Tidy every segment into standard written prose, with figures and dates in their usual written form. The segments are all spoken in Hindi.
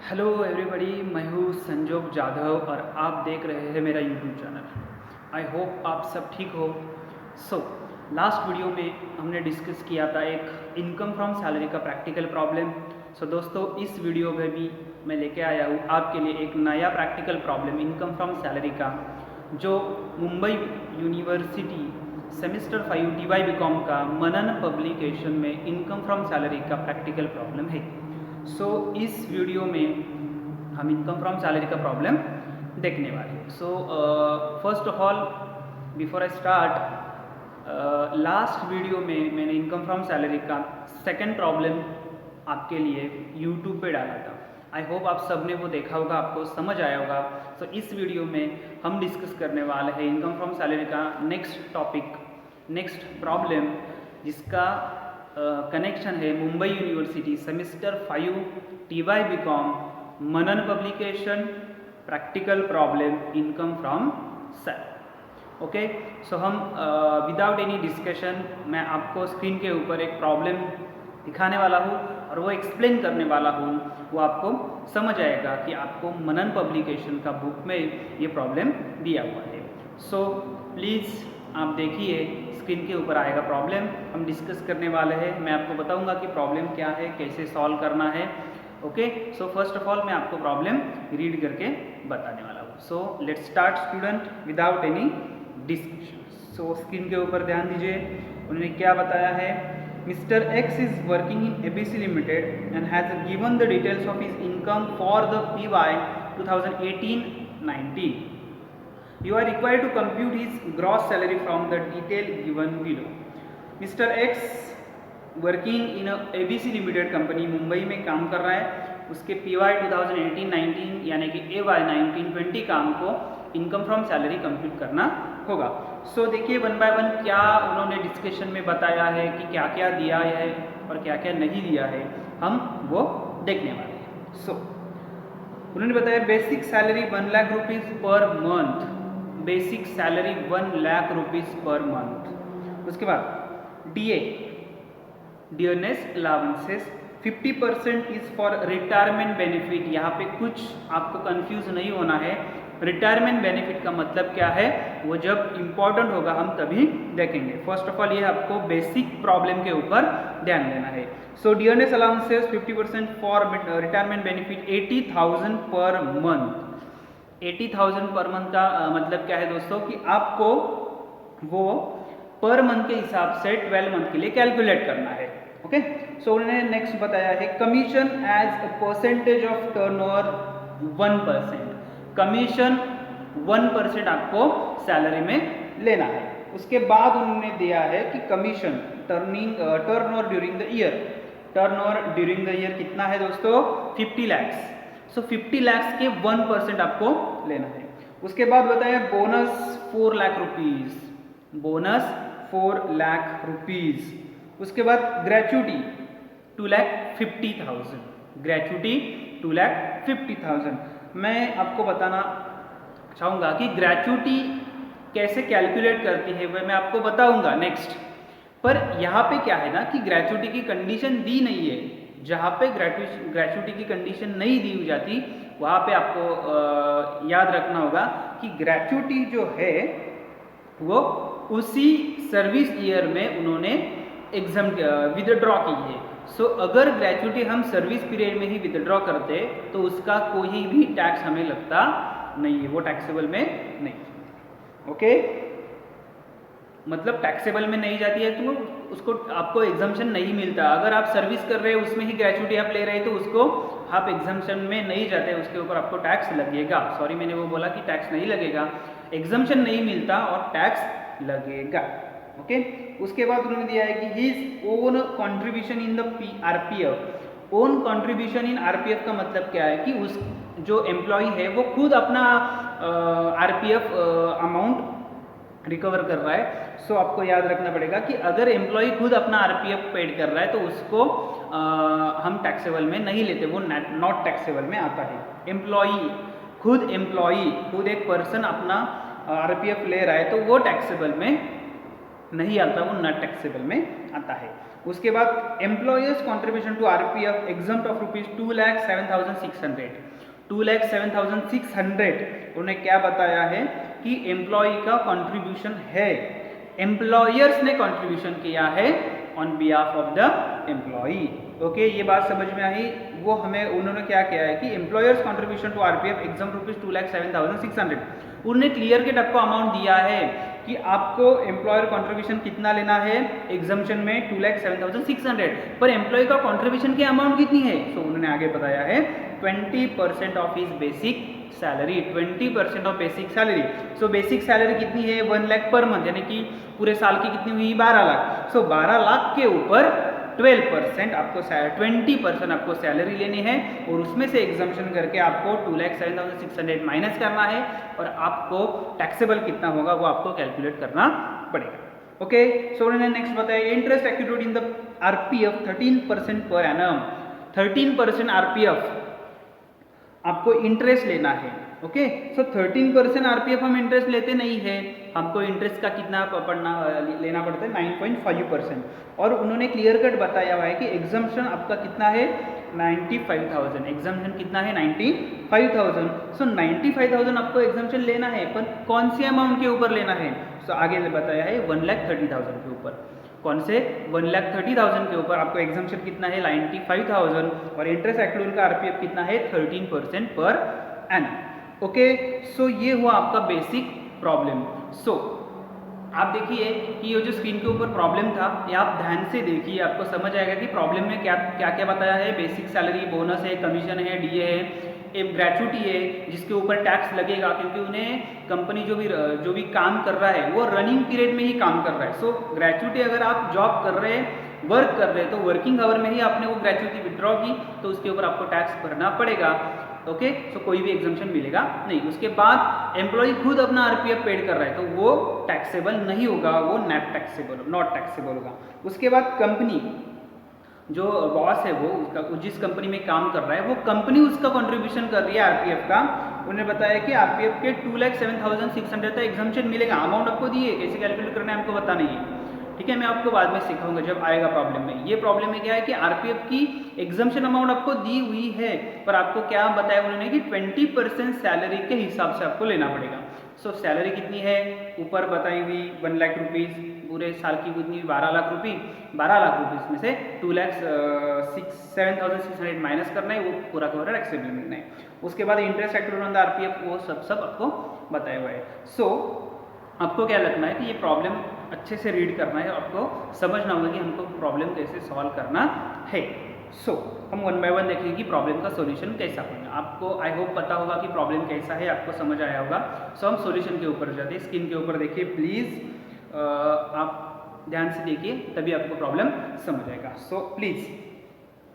हेलो एवरीबॉडी, मैं हूँ संजोग जाधव और आप देख रहे हैं मेरा यूट्यूब चैनल। आई होप आप सब ठीक हो। लास्ट वीडियो में हमने डिस्कस किया था एक इनकम फ्रॉम सैलरी का प्रैक्टिकल प्रॉब्लम। दोस्तों, इस वीडियो में भी मैं लेके आया हूँ आपके लिए एक नया practical problem income from salary का, जो Mumbai university semester 5 TY BCom का मनन पब्लिकेशन में इनकम फ्रॉम सैलरी का प्रैक्टिकल प्रॉब्लम है। इस वीडियो में हम इनकम फ्रॉम सैलरी का प्रॉब्लम देखने वाले हैं। First of all, before I start, last video में मैंने इनकम फ्रॉम सैलरी का सेकंड प्रॉब्लम आपके लिए यूट्यूब पे डाला था। आई होप आप सब ने वो देखा होगा, आपको समझ आया होगा। इस वीडियो में हम डिस्कस करने वाले हैं इनकम फ्रॉम सैलरी का नेक्स्ट टॉपिक, नेक्स्ट प्रॉब्लम, जिसका कनेक्शन है Mumbai university semester 5 TY BCom Manan publication practical problem income from salary. Okay, हम विदाउट एनी डिस्कशन मैं आपको स्क्रीन के ऊपर एक प्रॉब्लम दिखाने वाला हूँ और वो एक्सप्लेन करने वाला हूँ। वो आपको समझ आएगा कि आपको मनन पब्लिकेशन का बुक में ये प्रॉब्लम दिया हुआ है। प्लीज़ आप देखिए, स्क्रीन के ऊपर आएगा प्रॉब्लम, हम डिस्कस करने वाले हैं। मैं आपको बताऊंगा कि प्रॉब्लम क्या है, कैसे सॉल्व करना है। ओके, फर्स्ट ऑफ ऑल मैं आपको प्रॉब्लम रीड करके बताने वाला हूँ। Let's start student without any discussion. Screen के ऊपर ध्यान दीजिए, उन्होंने क्या बताया है। Mr. X is working in ABC Limited and has given the details of his income for the PY 2018-19. You are required to compute his gross salary from the detail given below. Mr. X working in ABC limited company Mumbai में काम कर रहा है। उसके PY 2018-19 यानी कि AY 19-20 काम को इनकम फ्रॉम सैलरी कंप्यूट करना होगा। देखिए वन बाय वन क्या उन्होंने डिस्कशन में बताया है कि क्या क्या दिया है और क्या क्या नहीं दिया है, हम वो देखने वाले हैं। उन्होंने बताया basic salary 1 lakh rupees per month, basic salary 1 lakh rupees per month. उसके बाद DA dearness allowances 50% is for retirement benefit. यहाँ पे कुछ आपको कंफ्यूज नहीं होना है। रिटायरमेंट बेनिफिट का मतलब क्या है, वो जब इम्पोर्टेंट होगा हम तभी देखेंगे। फर्स्ट ऑफ ऑल ये आपको बेसिक प्रॉब्लम के ऊपर ध्यान देना है। Dearness allowances 50% for retirement benefit 80,000 per month. 80,000 per month का मतलब क्या है दोस्तों, कि आपको वो पर मंथ के हिसाब से 12 मंथ के लिए कैलकुलेट करना है। ओके, उन्होंने नेक्स्ट बताया है commission as a percentage of turnover 1%। Commission 1% आपको सैलरी में लेना है। उसके बाद उन्होंने दिया है कि commission turnover during the year. Turnover during the year कितना है दोस्तों, 50 लैक्स। 50 लैक्स के 1% आपको लेना है। उसके बाद बताया bonus 4 lakh rupees, bonus 4 lakh rupees. उसके बाद ग्रेचुटी 2,50,000, ग्रेचुटी 2,50,000। मैं आपको बताना चाहूँगा कि ग्रेचुटी कैसे कैलकुलेट करती है वह मैं आपको बताऊँगा नेक्स्ट। पर यहाँ पे क्या है ना कि ग्रेचुटी की कंडीशन दी नहीं है। जहाँ पे ग्रेचुटी की कंडीशन नहीं दी जाती वहाँ पे आपको याद रखना होगा कि ग्रेचुटी जो है वो उसी सर्विस ईयर में उन्होंने एग्जाम विदड्रॉ की है। अगर ग्रेचुटी हम सर्विस पीरियड में ही विदड्रॉ करते तो उसका कोई भी टैक्स हमें लगता नहीं है, वो टैक्सेबल में नहीं। ओके, मतलब टैक्सेबल में नहीं जाती है तो उसको आपको एग्जाम्पशन नहीं मिलता। अगर आप सर्विस कर रहे हैं उसमें ही ग्रेचुटी आप ले रहे हैं तो उसको आप एग्जाम्पशन में नहीं जाते, उसके ऊपर आपको टैक्स लगेगा। सॉरी, मैंने वो बोला कि टैक्स नहीं लगेगा, एग्जाम्पशन नहीं मिलता और टैक्स लगेगा। ओके, उसके बाद उन्होंने दिया है कि his own contribution in the RPF। Own contribution in RPF का मतलब क्या है कि उस जो एम्प्लॉय है वो खुद अपना RPF अमाउंट रिकवर कर रहा है। आपको याद रखना पड़ेगा कि अगर एम्प्लॉय खुद अपना RPF पेड कर रहा है तो उसको हम टैक्सेबल में नहीं लेते, वो नॉट टैक्सेबल में आता है। एम्प्लॉय खुद एक पर्सन अपना RPF ले रहा है तो वो टैक्सेबल में नहीं आता, वो नॉट टैक्सेबल में आता है। उसके बाद employers contribution to RPF exempt of rupees 2,07,600, 2,07,600 उन्होंने क्या बताया है कि एम्प्लॉय का कंट्रीब्यूशन है, एम्प्लॉयर्स ने कंट्रीब्यूशन किया है on behalf of the employee. Okay, ये बात समझ में आई। वो हमें उन्होंने क्या किया है कि employers contribution to RPF exam rupees 2,07,600 उन्होंने क्लियर के आपको अमाउंट दिया है कि आपको एम्प्लॉयर कंट्रीब्यूशन कितना लेना है एग्जाम्शन में 2,07,600, पर एम्प्लॉय का कंट्रीब्यूशन की अमाउंट कितनी है, तो उन्होंने आगे बताया है 20% of his basic salary, 20% of basic salary. So basic salary कितनी है 1 लाख पर मंथ, यानी कि पूरे साल की कितनी हुई 12 लाख। सो 12 लाख के ऊपर 12% आपको 20% आपको सैलरी लेनी है और उसमें से एग्जाम्शन करके आपको 2,07,600 माइनस करना है और आपको टैक्सेबल कितना होगा वो आपको कैलकुलेट करना पड़ेगा। ओके, सो उन्होंने नेक्स्ट बताया interest accrued in the RPF 13% per annum, 13% RPF आपको इंटरेस्ट लेना है। ओके, सो 13% आरपीएफ हम इंटरेस्ट लेते नहीं है, हमको इंटरेस्ट का कितना लेना पड़ता है 9.5%, और उन्होंने क्लियर कट बताया हुआ है कि एग्जाम्शन आपका कितना है 95,000, एग्जाम्शन कितना है 95,000। सो 95,000 आपको एग्जाम्शन लेना है, पर कौन सी अमाउंट के ऊपर लेना है, सो आगे बताया है 1,30,000 के ऊपर। कौन से 1,30,000 के ऊपर आपको एग्जाम्शन कितना है 95,000 और इंटरेस्ट एक्रूड का आरपीएफ कितना है 13% पर एनम। ओके, सो ये हुआ आपका बेसिक प्रॉब्लम। सो आप देखिए कि ये जो स्क्रीन के ऊपर प्रॉब्लम था ये आप ध्यान से देखिए, आपको समझ आएगा कि प्रॉब्लम में क्या क्या क्या बताया है। बेसिक सैलरी, बोनस है, कमीशन है, डीए है, एक ग्रेचुटी है जिसके ऊपर टैक्स लगेगा क्योंकि उन्हें कंपनी जो भी काम कर रहा है वो रनिंग पीरियड में ही काम कर रहा है। सो ग्रेचुटी अगर आप जॉब कर रहे हैं, वर्क कर रहे हैं, तो वर्किंग आवर में ही आपने वो ग्रेचुटी विड्रॉ की तो उसके ऊपर आपको टैक्स भरना पड़ेगा। ओके, सो कोई भी एग्जाम्शन मिलेगा नहीं। उसके बाद एम्प्लॉय खुद अपना आरपीएफ पेड कर रहा है तो वो टैक्सेबल नहीं होगा, वो नॉट टैक्सेबल होगा। उसके बाद कंपनी जो बॉस है वो उसका जिस कंपनी में काम कर रहा है वो कंपनी उसका कंट्रीब्यूशन कर रही है आरपीएफ का। उन्होंने बताया कि आरपीएफ के 2,07,600 का एग्जाम्शन मिलेगा, अमाउंट आपको दी है, कैसे कैलकुलेट करना है हमको पता नहीं है, ठीक है, मैं आपको बाद में सिखाऊंगा जब आएगा प्रॉब्लम में। ये प्रॉब्लम में क्या है कि आरपीएफ की एग्जाम्शन अमाउंट आपको दी हुई है, पर आपको क्या बताया उन्होंने कि 20% सैलरी के हिसाब से आपको लेना पड़ेगा। सो सैलरी कितनी है ऊपर बताई हुई 1 लाख रुपीज़, पूरे साल की कितनी 12 लाख रुपये, 12 लाख रुपीज़ में से 2,07,600 माइनस करना है, वो पूरा का पूरा टैक्सेबल मिलना है। उसके बाद interest accrued on the RPF वो सब आपको बताया हुआ है। सो आपको क्या लगना है कि ये प्रॉब्लम अच्छे से रीड करना है, आपको समझना होगा कि हमको प्रॉब्लम कैसे सॉल्व करना है। सो हम वन बाय वन देखेंगे कि प्रॉब्लम का सॉल्यूशन कैसा होगा। आपको आई होप पता होगा कि प्रॉब्लम कैसा है, आपको समझ आया होगा। सो हम सॉल्यूशन के ऊपर जाते हैं, स्क्रीन के ऊपर देखिए प्लीज़, आप ध्यान से देखिए तभी आपको प्रॉब्लम समझ आएगा। So please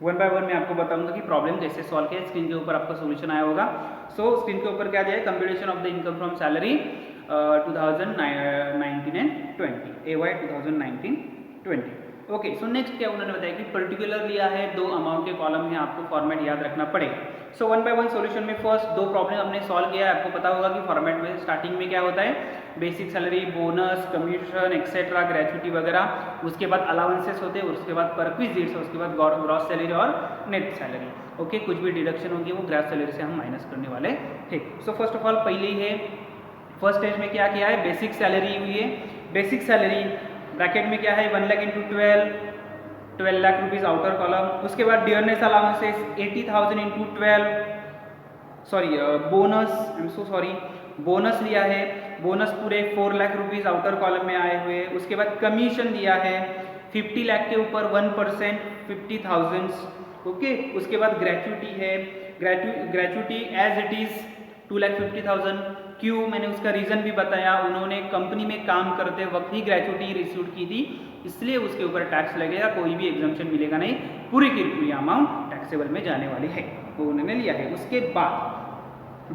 one by one मैं आपको बताऊंगा कि प्रॉब्लम कैसे सॉल्व किया। स्क्रीन के ऊपर आपका सॉल्यूशन आया होगा। सो स्क्रीन के ऊपर क्या दिया है, computation of the income from salary 2019 and 20 AY 2019-20। Okay, so next क्या उन्होंने बताया कि पर्टिकुलर लिया है, 2 अमाउंट के कॉलम में आपको फॉर्मेट याद रखना पड़ेगा। So one by one solution में फर्स्ट 2 प्रॉब्लम हमने सॉल्व किया है। आपको पता होगा कि फॉर्मेट में स्टार्टिंग में क्या होता है, basic salary, bonus, commission etcetera, gratuity वगैरह, उसके बाद अलाउंसेस होते हैं, उसके बाद परक्विजिट्स, उसके बाद ग्रॉस सैलरी और नेट सैलरी। ओके, कुछ भी डिडक्शन होगी वो ग्रॉस सैलरी से हम माइनस करने वाले हैं। सो फर्स्ट ऑफ ऑल पहले ही है फर्स्ट स्टेज में क्या किया है, बेसिक सैलरी हुई है। बेसिक सैलरी ब्रैकेट में क्या है 1 lakh into 12 lakh rupees outer column. उसके बाद dearness allowances 80,000 into 12, sorry bonus, I am so sorry, bonus लिया है, बोनस पूरे 4 लाख रुपीज़ आउटर कॉलम में आए हुए। उसके बाद कमीशन दिया है 50 लाख के ऊपर 1% 50,000। ओके, उसके बाद ग्रेचुटी है, ग्रेचुटी एज इट इज़ 2,50,000। क्यों, मैंने उसका रीज़न भी बताया, उन्होंने कंपनी में काम करते वक्त ही ग्रेचुटी रिसीव की थी, इसलिए उसके ऊपर टैक्स लगेगा, कोई भी एग्जाम्पशन मिलेगा नहीं, पूरी की पूरी अमाउंट टैक्सेबल में जाने वाली है, वो उन्होंने लिया है। उसके बाद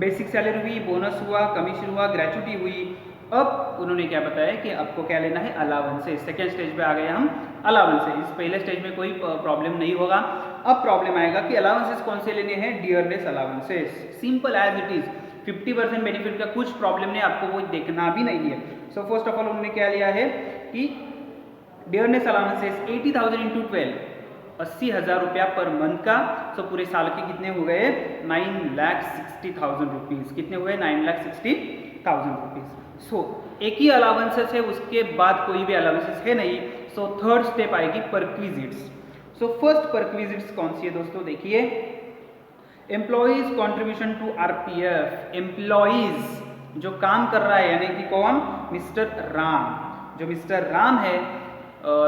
बेसिक सैलरी हुई, बोनस हुआ, कमीशन हुआ, ग्रेचुटी हुई। अब उन्होंने क्या बताया कि आपको क्या लेना है, अलाउंसेस। सेकेंड स्टेज पे आ गए हम, अलाउंसेस। इस पहले स्टेज में कोई प्रॉब्लम नहीं होगा, अब प्रॉब्लम आएगा कि अलाउंसेस कौन से लेने हैं, dearness allowances, simple as it is. 50% benefit का कुछ प्रॉब्लम नहीं, आपको वो देखना भी नहीं है। सो फर्स्ट ऑफ ऑल उन्होंने क्या लिया है कि डियरनेस अलाउंसेस 80,000 इंटू 12, 80,000 रुपया पर मंथ का। सो पूरे साल के कितने हो गए? 9,60,000 रुपीज़। कितने हुए? 9,60,000 रुपीज़। सो एक ही अलाउंसेस है, उसके बाद कोई भी अलाउंसेस है नहीं। सो थर्ड स्टेप आएगी परक्विजिट्स। सो फर्स्ट परक्विजिट्स कौन सी है दोस्तों? देखिए, employees contribution to RPF. Employees जो काम कर रहा है, यानी कि कौन? मिस्टर राम। जो मिस्टर राम है,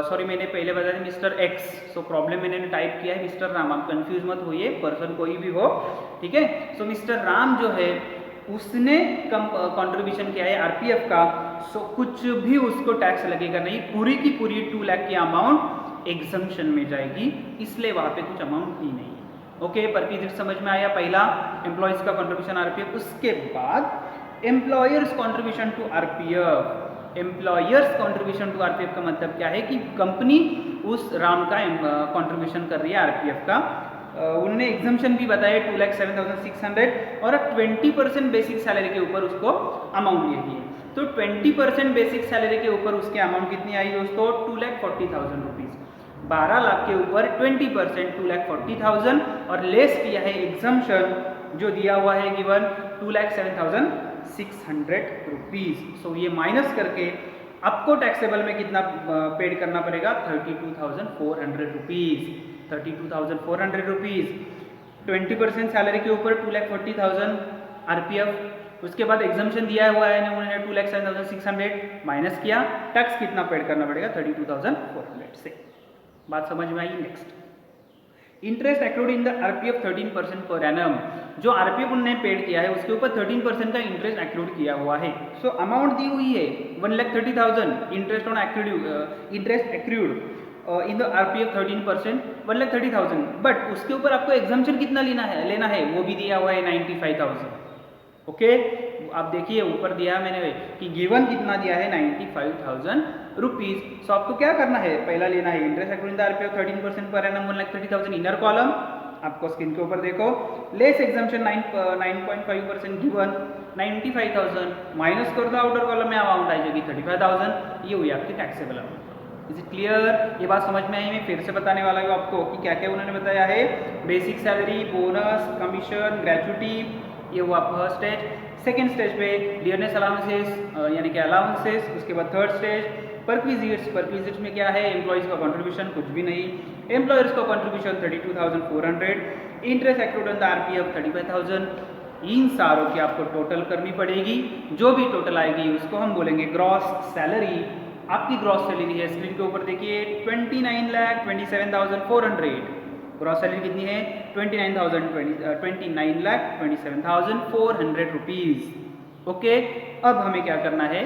सॉरी मैंने पहले बताया मिस्टर एक्स, सो प्रॉब्लम मैंने टाइप किया है मिस्टर राम, आप कंफ्यूज मत होइए, पर्सन कोई भी हो, ठीक है। सो मिस्टर राम जो है उसने कंट्रीब्यूशन किया है आरपीएफ का। सो कुछ भी उसको टैक्स लगेगा नहीं, पूरी की पूरी 2 लाख की अमाउंट एग्जम्पशन में जाएगी, इसलिए वहाँ पे कुछ अमाउंट ही नहीं है। ओके, परक्विजिट समझ में आया? पहला एम्प्लॉयज का कंट्रीब्यूशन आरपीएफ। उसके बाद employers contribution to RPF. Employers contribution to RPF का मतलब क्या है कि कंपनी उस राम का कंट्रीब्यूशन कर रही है आरपीएफ का। उन्होंने एग्जम्पशन भी बताया 2,07,600 और 20% बेसिक सैलरी के ऊपर उसको अमाउंट दी है। तो 20% बेसिक सैलरी के ऊपर उसकी अमाउंट कितनी आई दोस्तों? 2,40,000 रुपीज़। 12 लाख के ऊपर 20% 2,40,000 और लेस किया है एग्जम्पशन जो दिया हुआ है गिवन 2,07,600 रुपीज़। सो ये माइनस करके आपको टैक्सेबल में कितना पेड करना पड़ेगा? 32,400 रुपीज़। 32,400 रुपीज़। 20% सैलरी के ऊपर 2,40,000 आरपीएफ। उसके बाद एग्जम्पशन दिया हुआ है उन्होंने 2,07,600 माइनस किया, टैक्स कितना पेड करना पड़ेगा? 32,400 से। बात समझ में आई? Next, interest accrued in the RPF 13% per annum. जो आरपीएफ उन्होंने पेड किया है उसके ऊपर 13% का इंटरेस्ट एक्रूड किया हुआ है। सो अमाउंट दी हुई है 1,30,000 interest on interest accrued in the RPF 13%, 1,30,000, but उसके ऊपर आपको एग्जम्पशन कितना लेना है वो भी दिया हुआ है 95,000। ओके, आप देखिए ऊपर दिया मैंने कि गिवन कितना दिया है? 95,000 रुपीज़। सो आपको क्या करना है? पहला लेना है interest accrued in the RPF 13% per annum 1,30,000 inner column, आपको स्क्रीन के ऊपर देखो, लेस एग्जम्पशन 9.5% गिवन 95,000 माइनस कर दो, आउटर कॉलम में अमाउंट आ जाएगी 35,000। ये हुई आपकी taxable amount. Is it clear? ये बात समझ में आई? मैं फिर से बताने वाला हूँ आपको कि क्या क्या उन्होंने बताया है। Basic salary, bonus, commission, gratuity, ये हुआ फर्स्ट स्टेज। सेकेंड स्टेज पे डियरनेस अलाउंसेस यानी कि अलाउंसेस। उसके बाद थर्ड स्टेज परक्विजिट्स। परक्विजिट्स में क्या है? एम्प्लॉयज़ का कंट्रीब्यूशन कुछ भी नहीं, एम्प्लॉयर्स का contribution 32,400, interest accrued on the RPF 35,000। इन सारों की आपको टोटल करनी पड़ेगी, जो भी टोटल आएगी उसको हम बोलेंगे ग्रॉस सैलरी। आपकी ग्रॉस सैलरी है, स्क्रीन के ऊपर देखिए 29,27,400। ग्रॉस सैलरी कितनी है? 29,27,400 रुपीज़। ओके, अब हमें क्या करना है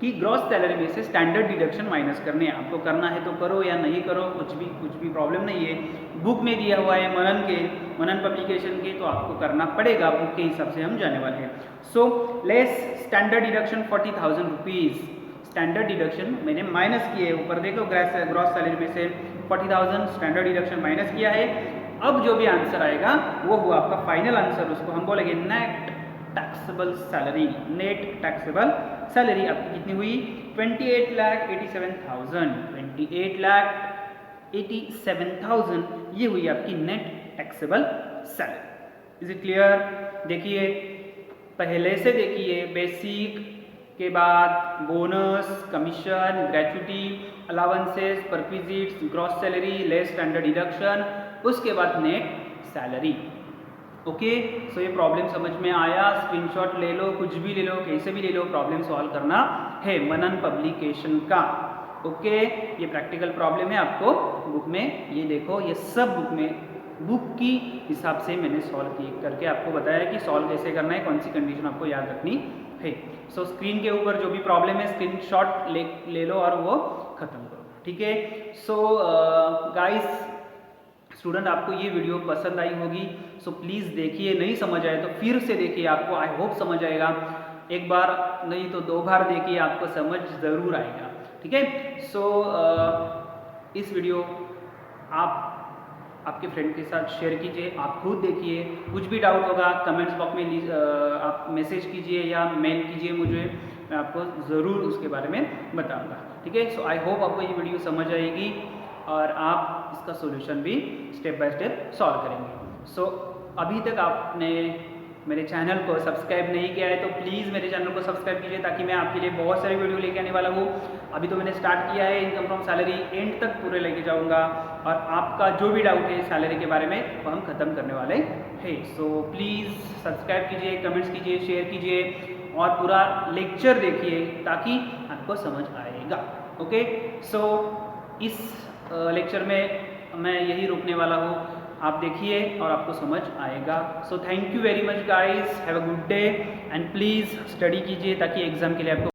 कि ग्रॉस सैलरी में से स्टैंडर्ड डिडक्शन माइनस करने हैं। आपको करना है तो करो या नहीं करो, कुछ भी प्रॉब्लम नहीं है। बुक में दिया हुआ है मनन पब्लिकेशन के, तो आपको करना पड़ेगा, बुक के हिसाब से हम जाने वाले हैं। So less standard deduction 40,000 rupees. Standard deduction मैंने माइनस किए, ऊपर देखो ग्रॉस सैलरी में से 40,000 स्टैंडर्ड डिडक्शन माइनस किया है। अब जो भी आंसर आएगा वो हुआ आपका फाइनल आंसर, उसको हम बोलेंगे net taxable salary. Net taxable salary आपकी कितनी हुई? 28,87,000। 28,87,000 ये हुई आपकी net taxable salary. Is it clear? देखिए पहले से देखिए, बेसिक के बाद bonus, commission, gratuity, allowances, perquisites, gross salary, less standard deduction, उसके बाद नेट सैलरी। ओके, सो ये प्रॉब्लम समझ में आया? स्क्रीनशॉट ले लो, कुछ भी ले लो, कैसे भी ले लो, प्रॉब्लम सॉल्व करना है मनन पब्लिकेशन का। ओके, ये प्रैक्टिकल प्रॉब्लम है, आपको बुक में ये देखो, ये सब बुक की हिसाब से मैंने सॉल्व करके आपको बताया कि सॉल्व कैसे करना है, कौन सी कंडीशन आपको याद रखनी है। सो स्क्रीन के ऊपर जो भी प्रॉब्लम है स्क्रीनशॉट ले लो और वो खत्म करो, ठीक है। सो गाइस, स्टूडेंट आपको ये वीडियो पसंद आई होगी, सो प्लीज़ देखिए, नहीं समझ आए तो फिर से देखिए, आपको आई होप समझ आएगा। एक बार नहीं तो 2 बार देखिए, आपको समझ ज़रूर आएगा, ठीक है। सो इस वीडियो आपके फ्रेंड के साथ शेयर कीजिए, आप खुद देखिए, कुछ भी डाउट होगा कमेंट्स बॉक्स में आप मैसेज कीजिए या मेल कीजिए मुझे, मैं आपको ज़रूर उसके बारे में बताऊँगा, ठीक है। सो आई होप आपको ये वीडियो समझ आएगी और आप इसका सोल्यूशन भी स्टेप बाय स्टेप सॉल्व करेंगे। सो अभी तक आपने मेरे चैनल को सब्सक्राइब नहीं किया है तो प्लीज़ मेरे चैनल को सब्सक्राइब कीजिए, ताकि मैं आपके लिए बहुत सारी वीडियो लेके आने वाला हूँ। अभी तो मैंने स्टार्ट किया है, इनकम फ्रॉम सैलरी एंड तक पूरे लेके जाऊँगा, और आपका जो भी डाउट है सैलरी के बारे में वो हम ख़त्म करने वाले हैं। सो प्लीज़ सब्सक्राइब कीजिए, कमेंट्स कीजिए, शेयर कीजिए और पूरा लेक्चर देखिए ताकि आपको समझ आएगा। ओके, सो इस लेक्चर में मैं यही रुकने वाला हूँ, आप देखिए और आपको समझ आएगा। So thank you very much guys, have a good day and please study कीजिए ताकि एग्ज़ाम के लिए आपको